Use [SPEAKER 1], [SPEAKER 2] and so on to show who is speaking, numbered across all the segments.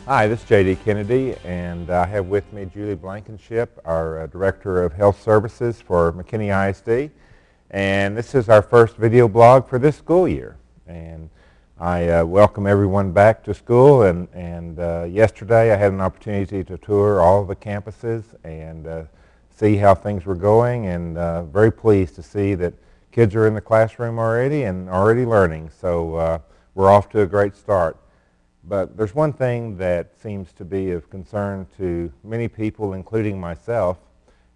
[SPEAKER 1] Hi, this is J.D. Kennedy, and I have with me Julie Blankenship, our Director of Health Services for McKinney ISD. And this is our first video blog for this school year. And I welcome everyone back to school. And yesterday I had an opportunity to tour all of the campuses and see how things were going. And very pleased to see that kids are in the classroom already and already learning. So we're off to a great start. But there's one thing that seems to be of concern to many people, including myself,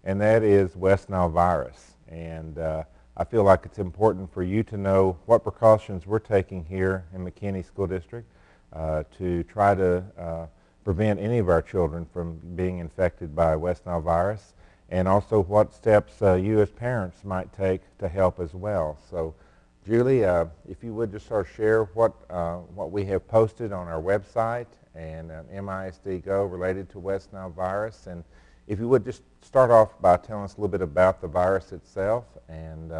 [SPEAKER 1] and that is West Nile virus. And I feel like it's important for you to know what precautions we're taking here in McKinney School District to try to prevent any of our children from being infected by West Nile virus, and also what steps you as parents might take to help as well. So, Julie, if you would just sort of share what we have posted on our website and MISD Go related to West Nile virus, and if you would just start off by telling us a little bit about the virus itself and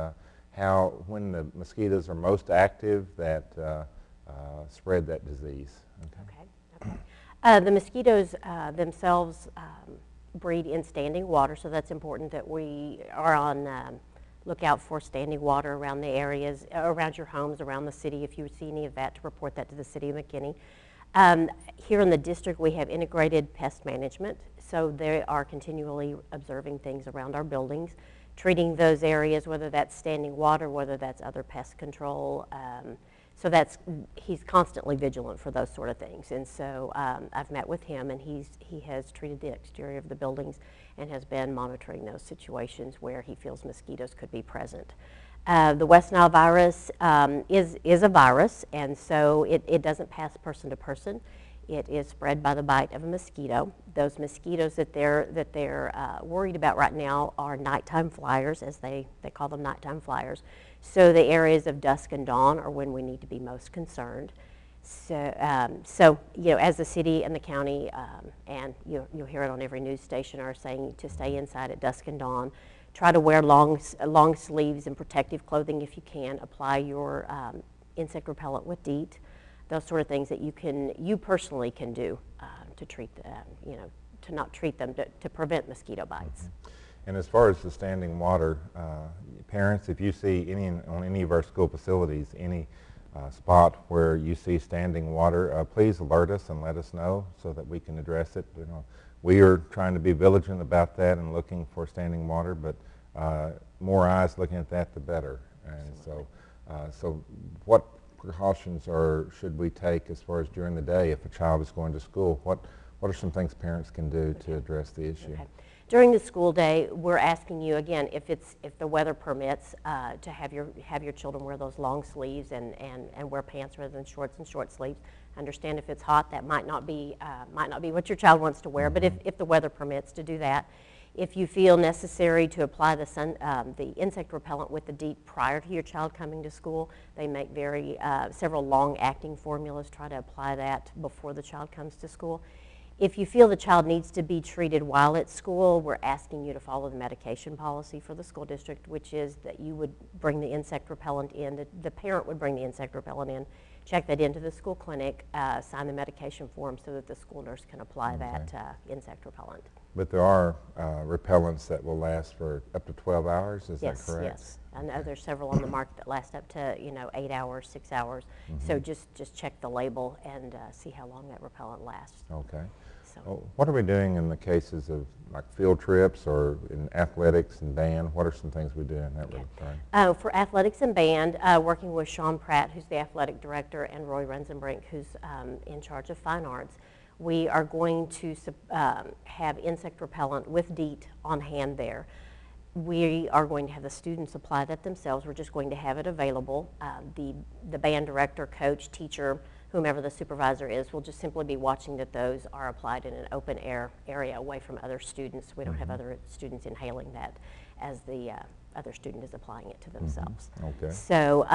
[SPEAKER 1] how, when the mosquitoes are most active, that spread that disease.
[SPEAKER 2] Okay. The mosquitoes themselves breed in standing water, so that's important that we are on look out for standing water around the areas, around your homes, around the city. If you see any of that, to report that to the city of McKinney. Here in the district, we have integrated pest management, so they are continually observing things around our buildings, treating those areas, whether that's standing water, whether that's other pest control. So he's constantly vigilant for those sort of things. And so I've met with him, and he has treated the exterior of the buildings and has been monitoring those situations where he feels mosquitoes could be present. The West Nile virus is a virus, and so it doesn't pass person to person. It is spread by the bite of a mosquito. Those mosquitoes that they're worried about right now are nighttime flyers, as they call them, nighttime flyers. So the areas of dusk and dawn are when we need to be most concerned. So you know, as the city and the county, and you'll hear it on every news station, are saying to stay inside at dusk and dawn. Try to wear long sleeves and protective clothing if you can. Apply your insect repellent with DEET. Those sort of things that you personally can do to treat to not treat them, to prevent mosquito bites.
[SPEAKER 1] Mm-hmm. And as far as the standing water, parents, if you see on any of our school facilities, any spot where you see standing water, please alert us and let us know so that we can address it. You know, we are trying to be vigilant about that and looking for standing water, but more eyes looking at that, the better. And so what precautions should we take as far as during the day if a child is going to school? What are some things parents can do to address the issue?
[SPEAKER 2] Okay. During the school day, we're asking you again, if the weather permits, to have your children wear those long sleeves and wear pants rather than shorts and short sleeves. Understand if it's hot, that might not be what your child wants to wear, but if the weather permits, to do that. If you feel necessary to apply the insect repellent with the DEET prior to your child coming to school, they make several long-acting formulas. Try to apply that before the child comes to school. If you feel the child needs to be treated while at school, we're asking you to follow the medication policy for the school district, which is that you would bring the insect repellent in. The parent would bring the insect repellent in, check that into the school clinic, sign the medication form so that the school nurse can apply that insect repellent.
[SPEAKER 1] But there are repellents that will last for up to 12 hours, is that correct?
[SPEAKER 2] Yes. I know there's several on the market that last up to 8 hours, 6 hours. Mm-hmm. So just check the label and see how long that repellent lasts.
[SPEAKER 1] Okay. So, what are we doing in the cases of like field trips or in athletics and band? What are some things we do in that regard?
[SPEAKER 2] For athletics and band, working with Sean Pratt, who's the athletic director, and Roy Renzenbrink, who's in charge of fine arts, we are going to have insect repellent with DEET on hand there. We are going to have the students apply that themselves. We're just going to have it available. The band director, coach, teacher, whomever the supervisor is, will just simply be watching that those are applied in an open air area away from other students. We don't have other students inhaling that as the other student is applying it to themselves.
[SPEAKER 1] Okay.
[SPEAKER 2] So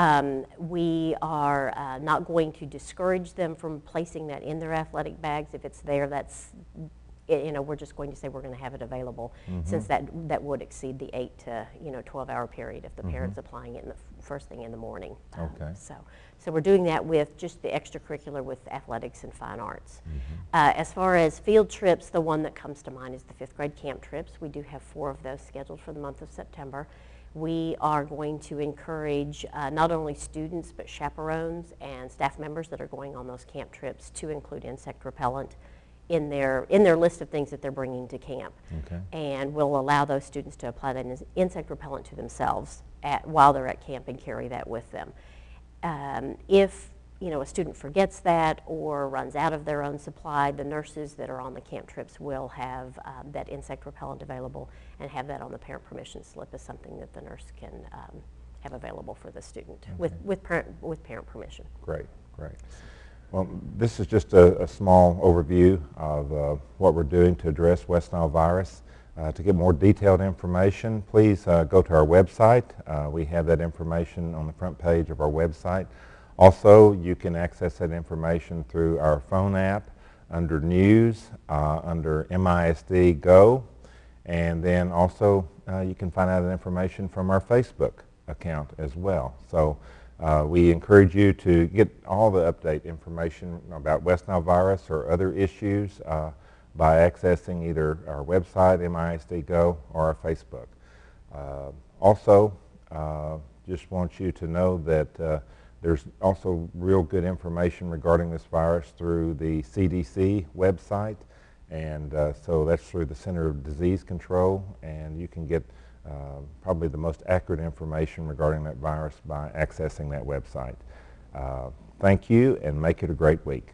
[SPEAKER 2] we are not going to discourage them from placing that in their athletic bags. If it's there, we're just going to say we're going to have it available, since that would exceed the 8 to 12 hour period if the parent's applying it first thing in the morning.
[SPEAKER 1] Okay.
[SPEAKER 2] So we're doing that with just the extracurricular with athletics and fine arts. As far as field trips, the one that comes to mind is the 5th grade camp trips. We do have 4 of those scheduled for the month of September. We are going to encourage not only students but chaperones and staff members that are going on those camp trips to include insect repellent in their list of things that they're bringing to camp.
[SPEAKER 1] Okay.
[SPEAKER 2] And we'll allow those students to apply that insect repellent to themselves while they're at camp and carry that with them. If a student forgets that or runs out of their own supply, the nurses that are on the camp trips will have that insect repellent available and have that on the parent permission slip as something that the nurse can have available for the student. Okay. with parent permission.
[SPEAKER 1] Great, great. Well, this is just a small overview of what we're doing to address West Nile virus. To get more detailed information, please go to our website. We have that information on the front page of our website. Also, you can access that information through our phone app under News, under MISD Go, and then also you can find out that information from our Facebook account as well. So we encourage you to get all the update information about West Nile virus or other issues by accessing either our website, MISD Go, or our Facebook. Also, just want you to know that there's also real good information regarding this virus through the CDC website, and so that's through the Center of Disease Control, and you can get probably the most accurate information regarding that virus by accessing that website. Thank you, and make it a great week.